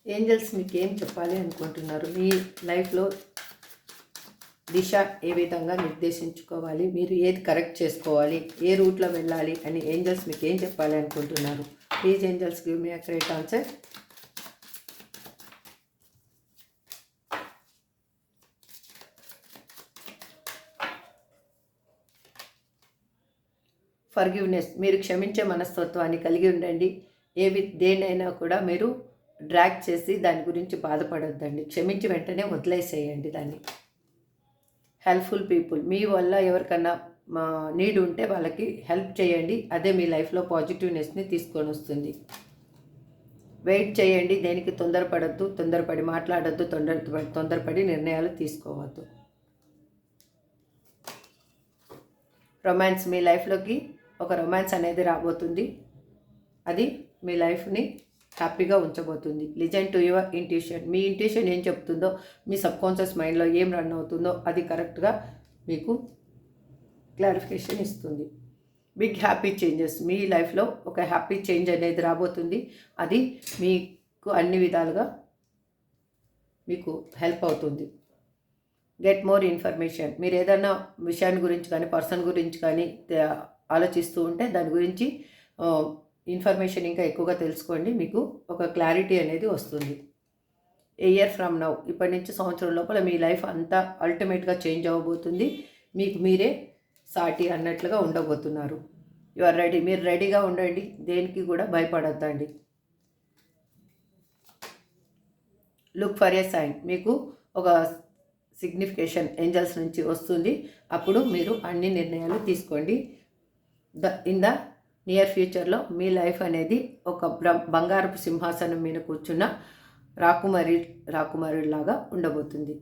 Angels మీకు ఏం చెప్పాలి అనుకుంటున్నారు? మీ లైఫ్లో దిశ ఏ విధంగా నిర్దేశించుకోవాలి, మీరు ఏది కరెక్ట్ చేసుకోవాలి, ఏ రూట్లో వెళ్ళాలి అని ఏంజల్స్ మీకు ఏం చెప్పాలి అనుకుంటున్నారు? Please angels give me a correct answer. Forgiveness, మీరు క్షమించే మనస్తత్వాన్ని కలిగి ఉండండి. దేన్నైనా కూడా మీరు డ్రాగ్ చేసి దాని గురించి బాధపడొద్దండి. క్షమించి వెంటనే వదిలేసేయండి దాన్ని. హెల్ప్ఫుల్ పీపుల్, మీ వల్ల ఎవరికన్నా నీడ్ ఉంటే వాళ్ళకి హెల్ప్ చేయండి. అదే మీ లైఫ్లో పాజిటివ్నెస్ని తీసుకొని వస్తుంది. వెయిట్ చేయండి, దేనికి తొందరపడద్దు, తొందరపడి మాట్లాడద్దు, తొందరపడి నిర్ణయాలు తీసుకోవద్దు. రొమాన్స్, మీ లైఫ్లోకి ఒక రొమాన్స్ అనేది రాబోతుంది. అది మీ లైఫ్ని హ్యాపీగా ఉంచబోతుంది. లిజన్ టు యువర్ ఇంట్యూషన్, మీ ఇంట్యూషన్ ఏం చెప్తుందో, మీ సబ్కాన్షియస్ మైండ్లో ఏం రన్ అవుతుందో అది కరెక్ట్గా మీకు క్లారిఫికేషన్ ఇస్తుంది. బిగ్ హ్యాపీ చేంజెస్, మీ లైఫ్లో ఒక హ్యాపీ చేంజ్ అనేది రాబోతుంది. అది మీకు అన్ని విధాలుగా మీకు హెల్ప్ అవుతుంది. గెట్ మోర్ ఇన్ఫర్మేషన్, మీరు ఏదైనా విషయాన్ని గురించి కానీ పర్సన్ గురించి కానీ ఆలోచిస్తూ ఉంటే దాని గురించి ఇన్ఫర్మేషన్ ఇంకా ఎక్కువగా తెలుసుకోండి. మీకు ఒక క్లారిటీ అనేది వస్తుంది. ఏ ఇయర్ ఫ్రమ్ నౌ, ఇప్పటి నుంచి సంవత్సరం లోపల మీ లైఫ్ అంతా అల్టిమేట్గా చేంజ్ అవ్వబోతుంది. మీకు మీరే సాటి అన్నట్లుగా ఉండబోతున్నారు. యు ఆర్ రెడీ, మీరు రెడీగా ఉండండి, దేనికి కూడా భయపడొద్దండి. లుక్ ఫర్ ఏ సైన్, మీకు ఒక సిగ్నిఫికేషన్ ఏంజల్స్ నుంచి వస్తుంది. అప్పుడు మీరు అన్ని నిర్ణయాలు తీసుకోండి. ఇన్ ద నియర్ ఫ్యూచర్లో మీ లైఫ్ అనేది ఒక బంగారపు సింహాసనం మీద కూర్చున్న రాకుమారిలాగా ఉండబోతుంది.